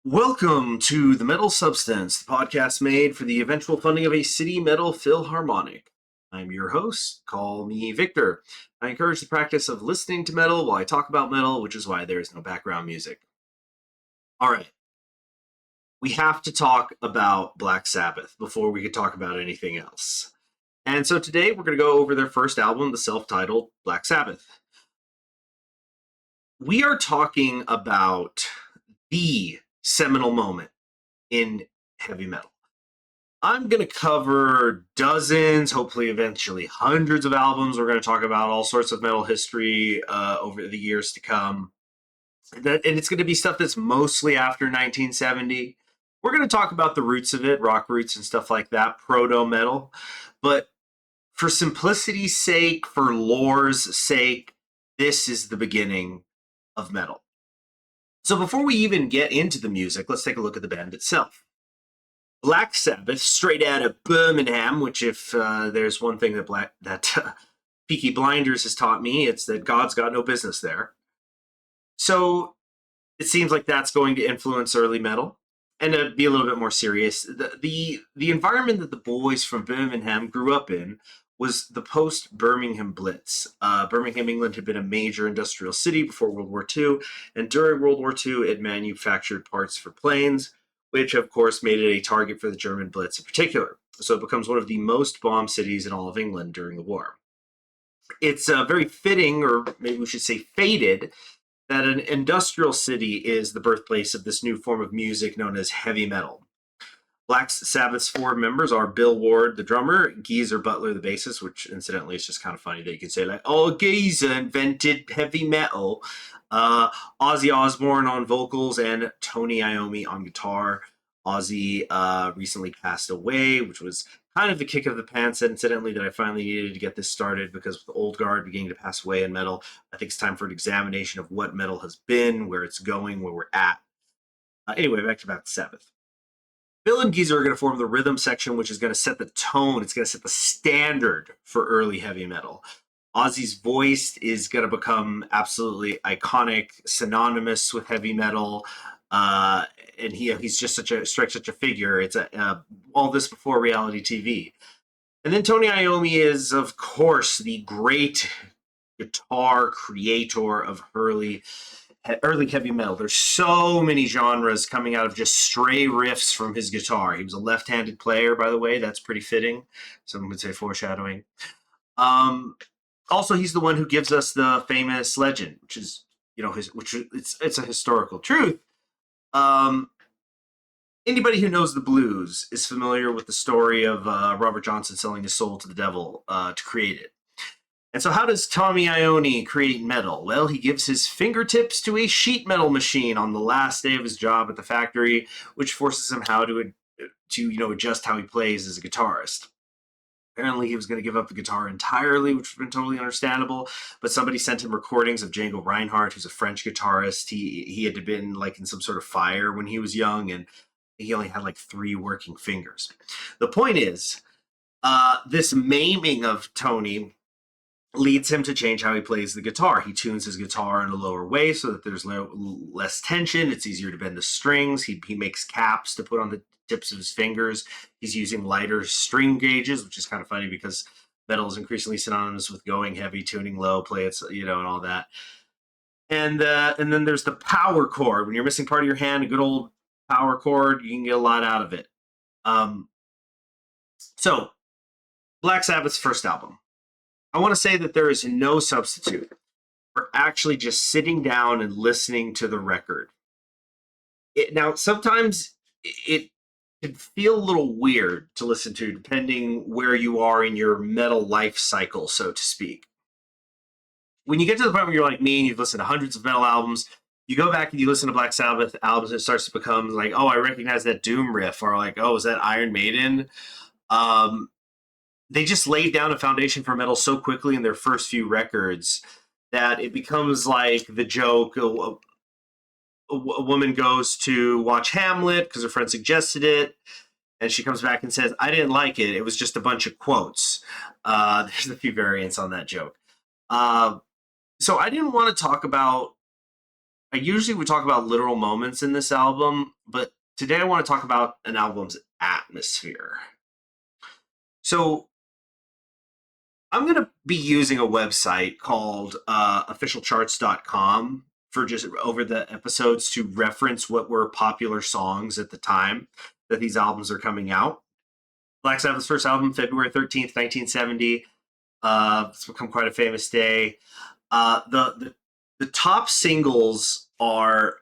Welcome to The Metal Substance, the podcast made for the eventual funding of a city metal philharmonic. I'm your host, call me Victor. I encourage the practice of listening to metal while I talk about metal, which is why there is no background music. All right, we have to talk about Black Sabbath before we could talk about anything else. And so today we're going to go over their first album, the self-titled Black Sabbath. We are talking about the seminal moment in heavy metal. I'm going to cover dozens, hopefully eventually hundreds of albums. We're going to talk about all sorts of metal history over the years to come. And it's going to be stuff that's mostly after 1970. We're going to talk about the roots of it, rock roots and stuff like that, proto metal. But for simplicity's sake, for lore's sake, this is the beginning of metal. So before we even get into the music, let's take a look at the band itself. Black Sabbath, straight out of Birmingham, which if there's one thing that Peaky Blinders has taught me, it's that God's got no business there. So it seems like that's going to influence early metal. And to be a little bit more serious, the environment that the boys from Birmingham grew up in was the post-Birmingham Blitz. Birmingham, England had been a major industrial city before World War II, and during World War II, it manufactured parts for planes, which of course made it a target for the German Blitz in particular. So it becomes one of the most bombed cities in all of England during the war. It's very fitting, or maybe we should say fated, that an industrial city is the birthplace of this new form of music known as heavy metal. Black Sabbath's four members are Bill Ward, the drummer, Geezer Butler, the bassist, which incidentally is just kind of funny that you could say like, oh, Geezer invented heavy metal. Ozzy Osbourne on vocals and Tony Iommi on guitar. Ozzy recently passed away, which was kind of the kick of the pants, incidentally, that I finally needed to get this started because with the old guard beginning to pass away in metal, I think it's time for an examination of what metal has been, where it's going, where we're at. Anyway, back to Black Sabbath. Bill and Geezer are going to form the rhythm section, which is going to set the tone. It's going to set the standard for early heavy metal. Ozzy's voice is going to become absolutely iconic, synonymous with heavy metal, and he's just such a figure. It's all this before reality TV. And then Tony Iommi is, of course, the great guitar creator of early heavy metal. There's so many genres coming out of just stray riffs from his guitar. He was a left-handed player, by the way. That's pretty fitting. Some would say foreshadowing. Also, he's the one who gives us the famous legend, which is, it's a historical truth. Anybody who knows the blues is familiar with the story of Robert Johnson selling his soul to the devil to create it. And so how does Tommy Iommi create metal? Well, he gives his fingertips to a sheet metal machine on the last day of his job at the factory, which forces him to adjust how he plays as a guitarist. Apparently, he was going to give up the guitar entirely, which would have been totally understandable. But somebody sent him recordings of Django Reinhardt, who's a French guitarist. He had been like in some sort of fire when he was young, and he only had like 3 working fingers. The point is, this maiming of Tony leads him to change how he plays the guitar. He tunes his guitar in a lower way so that there's less tension. It's easier to bend the strings. He makes caps to put on the tips of his fingers. He's using lighter string gauges, which is kind of funny because metal is increasingly synonymous with going heavy, tuning low, play it, and all that. And then there's the power chord. When you're missing part of your hand, a good old power chord, you can get a lot out of it. So, Black Sabbath's first album. I want to say that there is no substitute for actually just sitting down and listening to the record. Now, sometimes it can feel a little weird to listen to, depending where you are in your metal life cycle, so to speak. When you get to the point where you're like me and you've listened to hundreds of metal albums, you go back and you listen to Black Sabbath albums, and it starts to become like, oh, I recognize that Doom riff, or like, oh, is that Iron Maiden? They just laid down a foundation for metal so quickly in their first few records that it becomes like the joke. A woman goes to watch Hamlet because her friend suggested it, and she comes back and says, I didn't like it. It was just a bunch of quotes. There's a few variants on that joke. So I didn't want to talk about I usually would talk about literal moments in this album, but today I want to talk about an album's atmosphere. So I'm going to be using a website called officialcharts.com for just over the episodes to reference what were popular songs at the time that these albums are coming out. Black Sabbath's first album, February 13th, 1970. It's become quite a famous day. The top singles are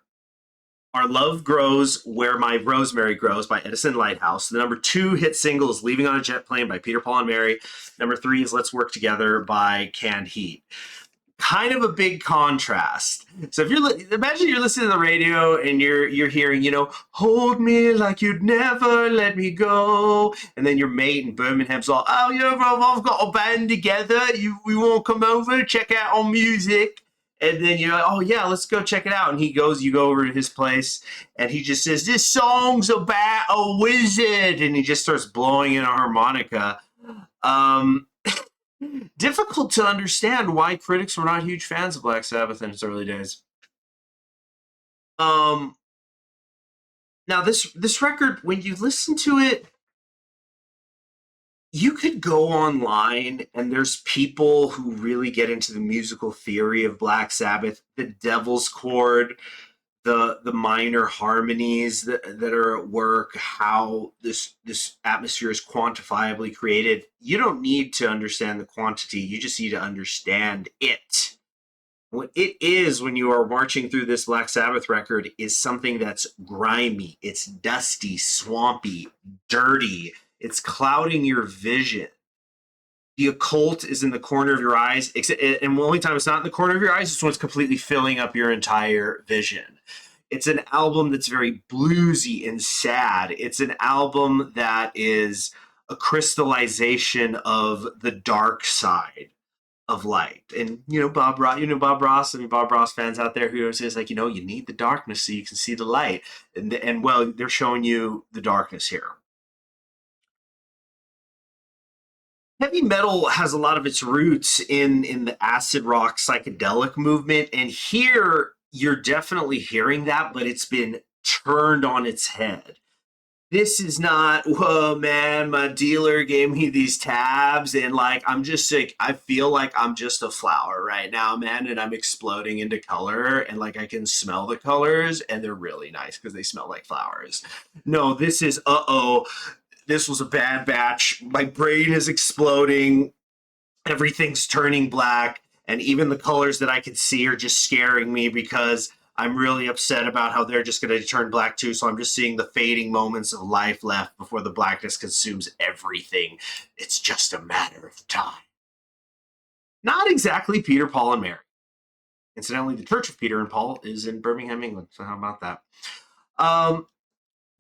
Our Love Grows Where My Rosemary Grows by Edison Lighthouse. The number 2 hit single is Leaving on a Jet Plane by Peter, Paul, and Mary. Number 3 is Let's Work Together by Canned Heat. Kind of a big contrast. So if imagine you're listening to the radio and you're hearing, hold me like you'd never let me go, and then your mate in Birmingham's all, oh yeah, bro, I've got a band together. We won't come over, check out our music. And then you're like, oh yeah, let's go check it out. And you go over to his place, and he just says, this song's about a wizard, and he just starts blowing in a harmonica. Difficult to understand why critics were not huge fans of Black Sabbath in its early days. Now this record, when you listen to it, you could go online and there's people who really get into the musical theory of Black Sabbath, the Devil's Chord, the minor harmonies that are at work, how this atmosphere is quantifiably created. You don't need to understand the quantity, you just need to understand it. What it is when you are marching through this Black Sabbath record is something that's grimy, it's dusty, swampy, dirty, it's clouding your vision. The occult is in the corner of your eyes, and the only time it's not in the corner of your eyes is when it's completely filling up your entire vision. It's an album that's very bluesy and sad. It's an album that is a crystallization of the dark side of light. And Bob Ross. I mean, Bob Ross fans out there who says like, you need the darkness so you can see the light. And well, they're showing you the darkness here. Heavy metal has a lot of its roots in the acid rock psychedelic movement, and here you're definitely hearing that, but it's been turned on its head. This is not, whoa, man, my dealer gave me these tabs, and like, I'm just sick. I feel like I'm just a flower right now, man, and I'm exploding into color, and like, I can smell the colors, and they're really nice because they smell like flowers. No, this is, this was a bad batch. My brain is exploding. Everything's turning black. And even the colors that I could see are just scaring me because I'm really upset about how they're just going to turn black too. So I'm just seeing the fading moments of life left before the blackness consumes everything. It's just a matter of time. Not exactly Peter, Paul, and Mary. Incidentally, the Church of Peter and Paul is in Birmingham, England. So how about that?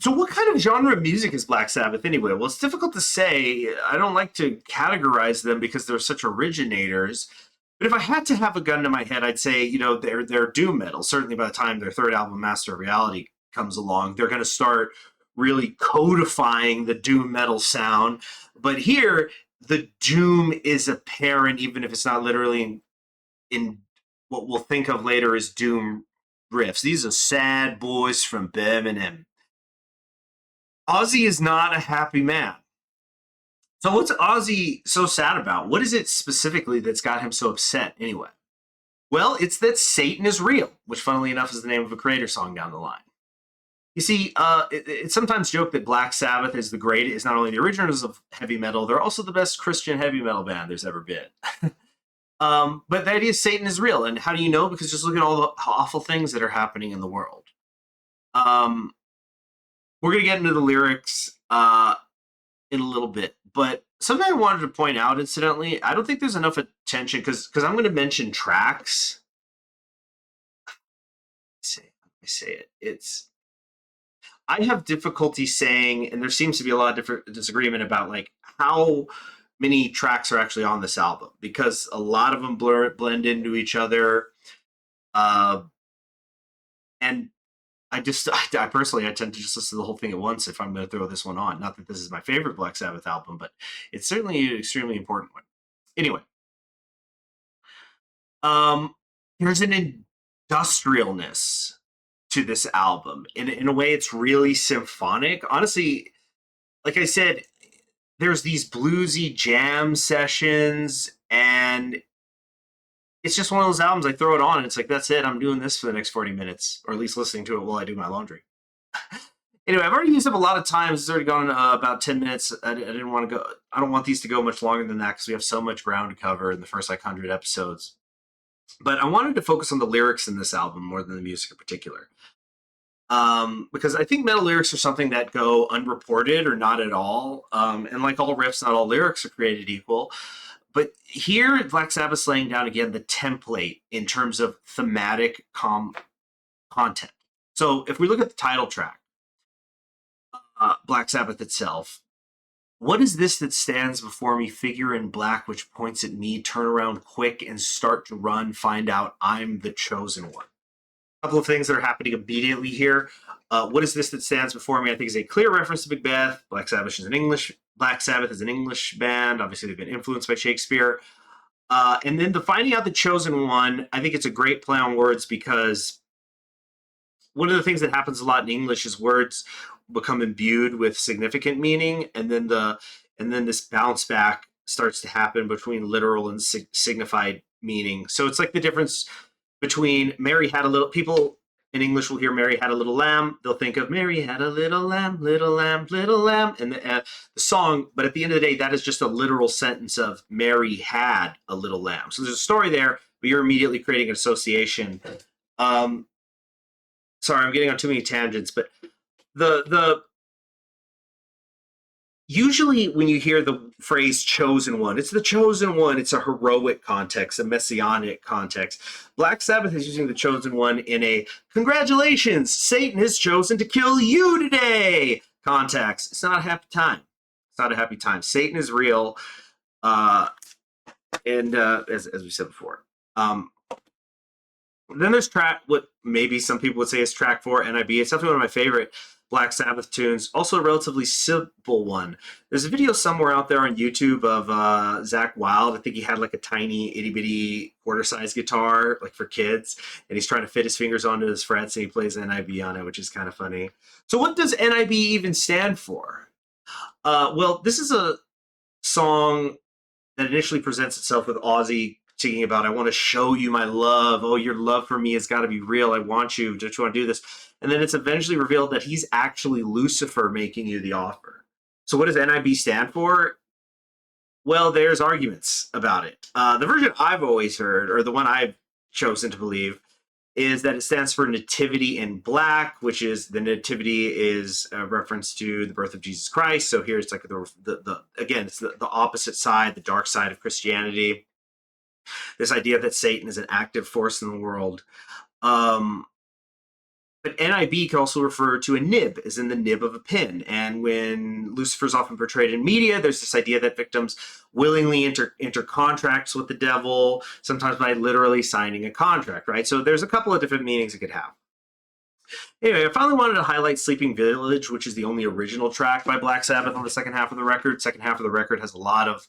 So what kind of genre of music is Black Sabbath anyway? Well, it's difficult to say. I don't like to categorize them because they're such originators. But if I had to have a gun to my head, I'd say, they're doom metal. Certainly by the time their third album, Master of Reality, comes along, they're going to start really codifying the doom metal sound. But here, the doom is apparent, even if it's not literally in what we'll think of later as doom riffs. These are sad boys from Birmingham. Ozzy is not a happy man. So what's Ozzy so sad about? What is it specifically that's got him so upset anyway? Well, it's that Satan is real, which funnily enough is the name of a Creator song down the line. You see, it's sometimes joked that Black Sabbath is not only the originators of heavy metal, they're also the best Christian heavy metal band there's ever been. But the idea is Satan is real. And how do you know? Because just look at all the awful things that are happening in the world. We're going to get into the lyrics in a little bit, but something I wanted to point out, incidentally, I don't think there's enough attention because I'm going to mention tracks. I say it. I have difficulty saying, and there seems to be a lot of different disagreement about like how many tracks are actually on this album because a lot of them blend into each other, and I personally, I tend to just listen to the whole thing at once if I'm going to throw this one on. Not that this is my favorite Black Sabbath album, but it's certainly an extremely important one. Anyway, there's an industrialness to this album. In a way, it's really symphonic. Honestly, like I said, there's these bluesy jam sessions, and it's just one of those albums I throw it on and it's like, that's it. I'm doing this for the next 40 minutes, or at least listening to it while I do my laundry. Anyway, I've already used up a lot of time. It's already gone about 10 minutes. I didn't want to go. I don't want these to go much longer than that because we have so much ground to cover in the first like 100 episodes. But I wanted to focus on the lyrics in this album more than the music in particular. Because I think metal lyrics are something that go unreported or not at all. And like all riffs, not all lyrics are created equal. But here, Black Sabbath's laying down again the template in terms of thematic content. So if we look at the title track, Black Sabbath itself, what is this that stands before me, figure in black, which points at me, turn around quick and start to run, find out I'm the chosen one? A couple of things that are happening immediately here. What is this that stands before me? I think is a clear reference to Macbeth. Black Sabbath is an English band. Obviously, they've been influenced by Shakespeare. And then the finding out the chosen one, I think it's a great play on words because one of the things that happens a lot in English is words become imbued with significant meaning, and then this bounce back starts to happen between literal and signified meaning. So it's like the difference between Mary had a little. People in English will hear Mary had a little lamb. They'll think of Mary had a little lamb, little lamb, little lamb, and the song. But at the end of the day, that is just a literal sentence of Mary had a little lamb. So there's a story there, but you're immediately creating an association. Sorry, I'm getting on too many tangents, but the usually when you hear the phrase chosen one, it's the chosen one. It's a heroic context, a messianic context. Black Sabbath is using the chosen one in a congratulations, Satan has chosen to kill you today context. It's not a happy time. It's not a happy time. Satan is real. And as we said before. Then there's what maybe some people would say is track 4, NIB. It's definitely one of my favorite Black Sabbath tunes. Also a relatively simple one. There's a video somewhere out there on YouTube of Zakk Wylde. I think he had like a tiny itty bitty quarter-sized guitar, like for kids, and he's trying to fit his fingers onto his frets, and he plays NIB on it, which is kind of funny. So what does NIB even stand for? Well, this is a song that initially presents itself with Ozzy singing about, I want to show you my love. Oh, your love for me has got to be real. I want you. Don't you want to do this? And then it's eventually revealed that he's actually Lucifer making you the offer. So what does NIB stand for? Well, there's arguments about it. The version I've always heard, or the one I've chosen to believe, is that it stands for Nativity in Black, which is the Nativity is a reference to the birth of Jesus Christ. So here it's like again, it's the opposite side, the dark side of Christianity. This idea that Satan is an active force in the world. But NIB can also refer to a nib, as in the nib of a pin. And when Lucifer's often portrayed in media, there's this idea that victims willingly enter contracts with the devil, sometimes by literally signing a contract, right? So there's a couple of different meanings it could have. Anyway, I finally wanted to highlight Sleeping Village, which is the only original track by Black Sabbath on the second half of the record. Second half of the record has a lot of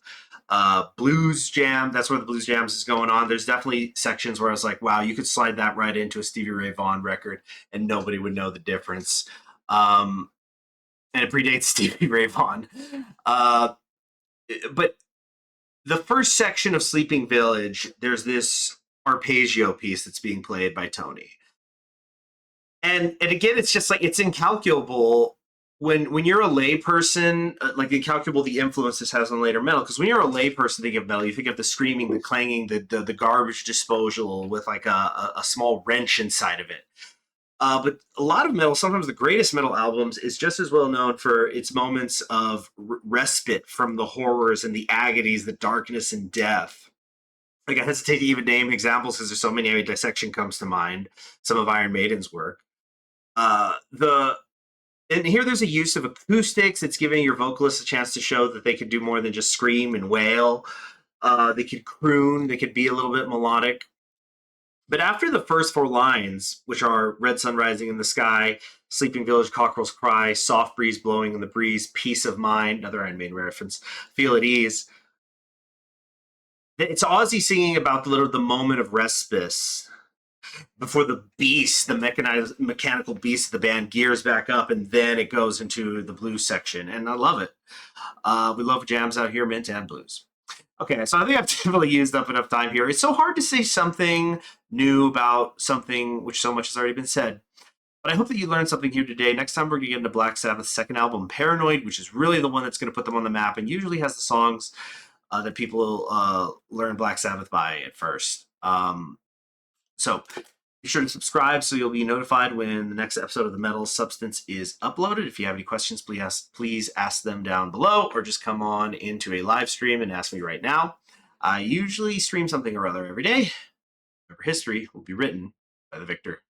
blues jam. That's where the blues jams is going on. There's definitely sections where I was like, wow, you could slide that right into a Stevie Ray Vaughan record and nobody would know the difference. And it predates Stevie Ray Vaughan. But the first section of Sleeping Village, there's this arpeggio piece that's being played by Tony. And again, it's just like, it's incalculable when you're a lay person, like incalculable the influence this has on later metal. Because when you're a lay person thinking of metal, you think of the screaming, the clanging, the garbage disposal with like a small wrench inside of it. But a lot of metal, sometimes the greatest metal albums, is just as well known for its moments of respite from the horrors and the agonies, the darkness and death. Like, I hesitate to even name examples because there's so many. I mean, Dissection comes to mind, some of Iron Maiden's work. And here there's a use of acoustics. It's giving your vocalists a chance to show that they could do more than just scream and wail. They could croon, they could be a little bit melodic. But after the first 4 lines, which are Red Sun Rising in the Sky, Sleeping Village, Cockerel's Cry, Soft Breeze Blowing in the Breeze, Peace of Mind, another Iron Maiden reference, Feel at Ease. It's Ozzy singing about the moment of respite. before the beast, the mechanical beast of the band gears back up, and then it goes into the blues section, and I love it. We love jams out here, mint and blues. Okay, so I think I've definitely used up enough time here. It's so hard to say something new about something which so much has already been said. But I hope that you learned something here today. Next time we're going to get into Black Sabbath's second album, Paranoid, which is really the one that's going to put them on the map and usually has the songs that people learn Black Sabbath by at first. So be sure to subscribe so you'll be notified when the next episode of The Metal Substance is uploaded. If you have any questions, please ask them down below or just come on into a live stream and ask me right now. I usually stream something or other every day. Remember, history will be written by the victor.